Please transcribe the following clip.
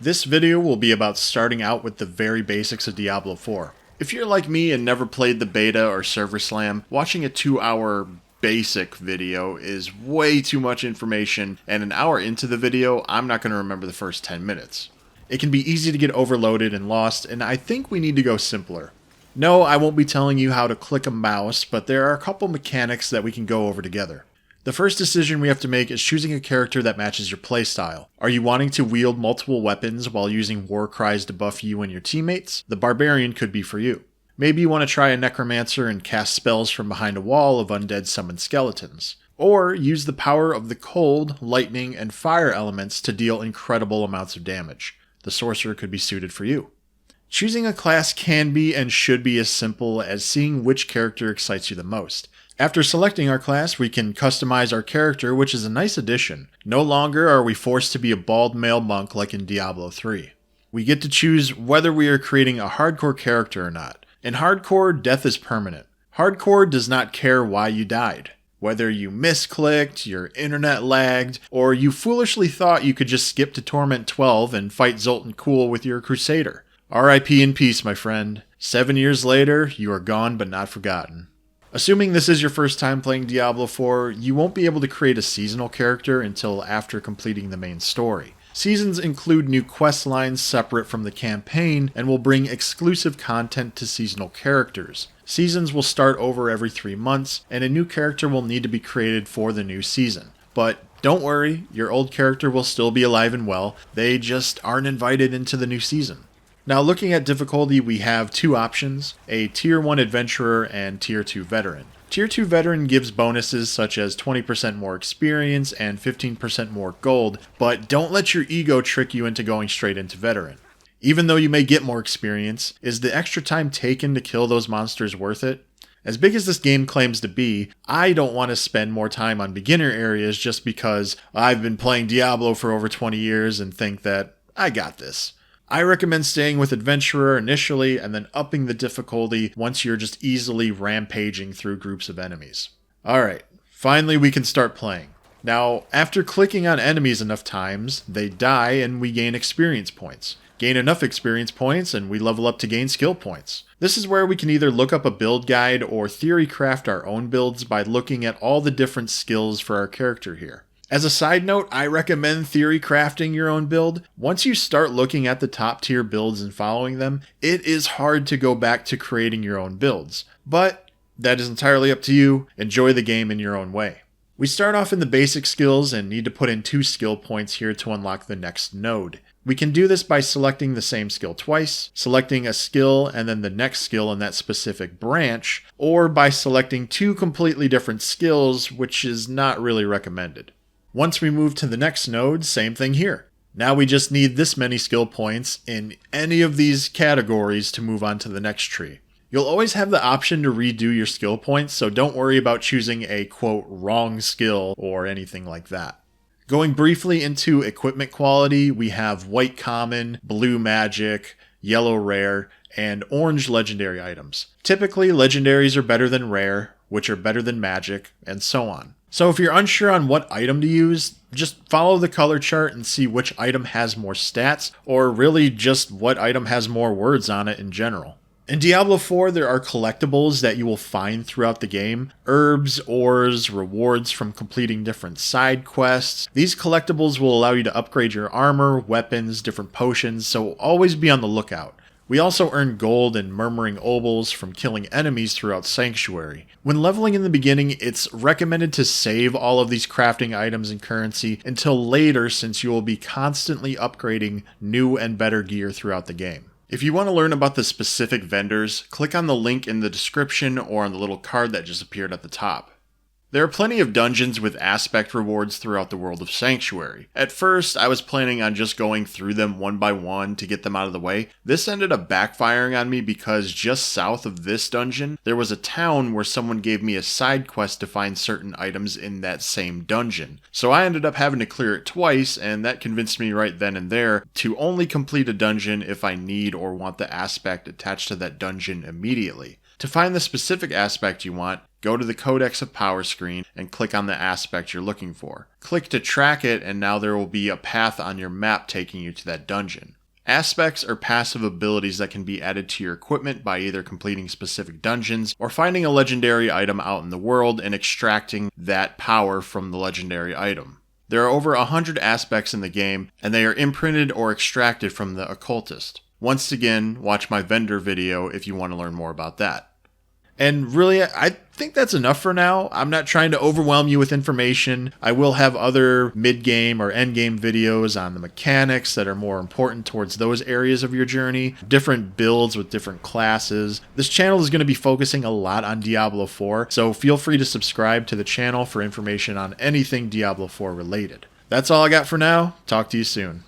This video will be about starting out with the very basics of Diablo IV. If you're like me and never played the beta or server slam, watching a 2-hour basic video is way too much information, and an hour into the video, I'm not going to remember the first 10 minutes. It can be easy to get overloaded and lost, and I think we need to go simpler. No, I won't be telling you how to click a mouse, but there are a couple mechanics that we can go over together. The first decision we have to make is choosing a character that matches your playstyle. Are you wanting to wield multiple weapons while using war cries to buff you and your teammates? The Barbarian could be for you. Maybe you want to try a Necromancer and cast spells from behind a wall of undead summoned skeletons. Or use the power of the cold, lightning, and fire elements to deal incredible amounts of damage. The Sorcerer could be suited for you. Choosing a class can be and should be as simple as seeing which character excites you the most. After selecting our class, we can customize our character, which is a nice addition. No longer are we forced to be a bald male monk like in Diablo III. We get to choose whether we are creating a hardcore character or not. In hardcore, death is permanent. Hardcore does not care why you died. Whether you misclicked, your internet lagged, or you foolishly thought you could just skip to Torment 12 and fight Zoltan Kuhl with your Crusader. RIP in peace, my friend. 7 years later, you are gone but not forgotten. Assuming this is your first time playing Diablo IV, you won't be able to create a seasonal character until after completing the main story. Seasons include new quest lines separate from the campaign and will bring exclusive content to seasonal characters. Seasons will start over every 3 months, and a new character will need to be created for the new season. But don't worry, your old character will still be alive and well, they just aren't invited into the new season. Now looking at difficulty, we have two options, a Tier 1 Adventurer and Tier 2 Veteran. Tier 2 Veteran gives bonuses such as 20% more experience and 15% more gold, but don't let your ego trick you into going straight into Veteran. Even though you may get more experience, is the extra time taken to kill those monsters worth it? As big as this game claims to be, I don't want to spend more time on beginner areas just because I've been playing Diablo for over 20 years and think that I got this. I recommend staying with Adventurer initially and then upping the difficulty once you're just easily rampaging through groups of enemies. Alright, finally we can start playing. Now, after clicking on enemies enough times, they die and we gain experience points. Gain enough experience points and we level up to gain skill points. This is where we can either look up a build guide or theory craft our own builds by looking at all the different skills for our character here. As a side note, I recommend theory crafting your own build. Once you start looking at the top tier builds and following them, it is hard to go back to creating your own builds. But that is entirely up to you. Enjoy the game in your own way. We start off in the basic skills and need to put in 2 skill points here to unlock the next node. We can do this by selecting the same skill twice, selecting a skill and then the next skill in that specific branch, or by selecting 2 completely different skills, which is not really recommended. Once we move to the next node, same thing here. Now we just need this many skill points in any of these categories to move on to the next tree. You'll always have the option to redo your skill points, so don't worry about choosing a quote wrong skill or anything like that. Going briefly into equipment quality, we have white common, blue magic, yellow rare, and orange legendary items. Typically, legendaries are better than rare, which are better than magic, and so on. So if you're unsure on what item to use, just follow the color chart and see which item has more stats, or really just what item has more words on it in general. In Diablo IV, there are collectibles that you will find throughout the game. Herbs, ores, rewards from completing different side quests. These collectibles will allow you to upgrade your armor, weapons, different potions, so always be on the lookout. We also earn gold and murmuring obols from killing enemies throughout Sanctuary. When leveling in the beginning, it's recommended to save all of these crafting items and currency until later, since you will be constantly upgrading new and better gear throughout the game. If you want to learn about the specific vendors, click on the link in the description or on the little card that just appeared at the top. There are plenty of dungeons with aspect rewards throughout the world of Sanctuary. At first, I was planning on just going through them one by one to get them out of the way. This ended up backfiring on me because just south of this dungeon, there was a town where someone gave me a side quest to find certain items in that same dungeon. So I ended up having to clear it twice, and that convinced me right then and there to only complete a dungeon if I need or want the aspect attached to that dungeon immediately. To find the specific aspect you want, Go to the Codex of Power screen and click on the aspect you're looking for. Click to track it, and now there will be a path on your map taking you to that dungeon. Aspects are passive abilities that can be added to your equipment by either completing specific dungeons or finding a legendary item out in the world and extracting that power from the legendary item. There are over 100 aspects in the game, and they are imprinted or extracted from the occultist. Once again, watch my vendor video if you want to learn more about that. And really, I think that's enough for now. I'm not trying to overwhelm you with information. I will have other mid-game or end-game videos on the mechanics that are more important towards those areas of your journey, different builds with different classes. This channel is going to be focusing a lot on Diablo IV, so feel free to subscribe to the channel for information on anything Diablo IV related. That's all I got for now. Talk to you soon.